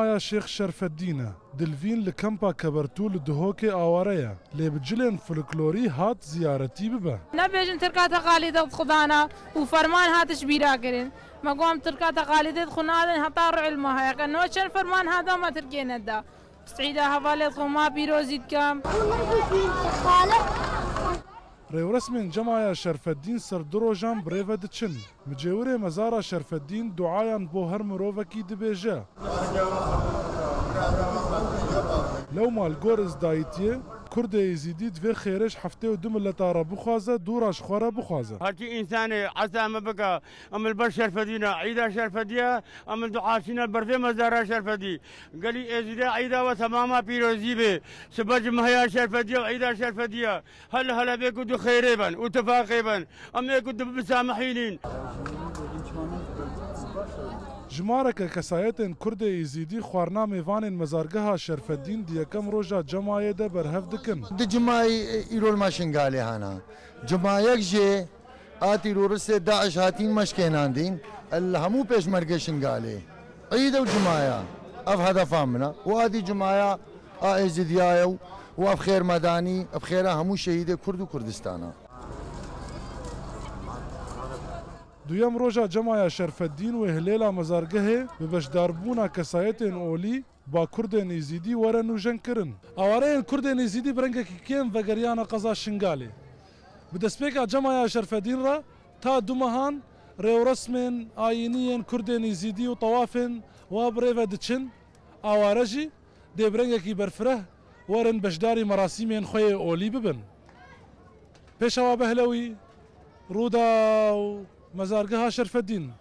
جماعة شيخ شرف الدين دلفين لكمبا كبرتو لدهوكي آواريا لبجلن فلكلوري هات زيارتي ببه نبيجن تركات خالدة خدانا وفرمان هاتش بيرا كرين ما قوم تركات خالدة خنادن هطار علمها يا كنوشن فرمان هذا ما تركينا دا سعيدة هفالت خما بيروزيد كام ريو رسمين جماعة شرف الدين سردرو جام بريفا دتشن مجاوري مزارة شرف الدين دعايان بو هر مروفكي دبيجا لو مال غورز دايتيه كرد يزيدي دفي خيرش حفتي ودم اللتارة بخوازة دوراش خورا بخوازة هاتي إنساني عسى ما بقى أم البشر فدينا عيدا شرفدية أم الدعاشين البرفي مزارة شرفدي قالي إزيدا عيدا وتماما بيروزي بي سبج مهيا شرفدية وعيدا شرفدية هلا بيكو دو خيريبا وتفاقيبا أم يكو دو بسامحينين جمارك كسايتن كرد يزيدي خوارنا ميفان مزارگها شرف الدين دي كم روجا جماعه ده برهف دكن د جماعي ايرول ماشنگالي هانا جماعه جي آتي رورس داعش هاتين مشكينان دين الهمو پیش مرگه شنگالي عيد وجماعه اف هدف امنا وادي جماعه ازديايو واف خير مداني بخيره همو شهيد كرد وكردستانا دویم روژا جماعه شرف الدین و هلیلا مزارگه ببشداربونا کسایتین اولی با کردین ایزیدی ورن و جن کرن. آوارین کردین ایزیدی برنگه که کیم و گریان قضا شنگالی. بدسپیکا جماعه شرف الدین را تا دومهان ریو رسمین آینین کردین ایزیدی و طوافین و بریو دچن آوارجی دی برنگه که برفره ورن بشداری مراسیمین خوی اولی ببن. پیشوا بهلوی رودا مزارگها شرف الدين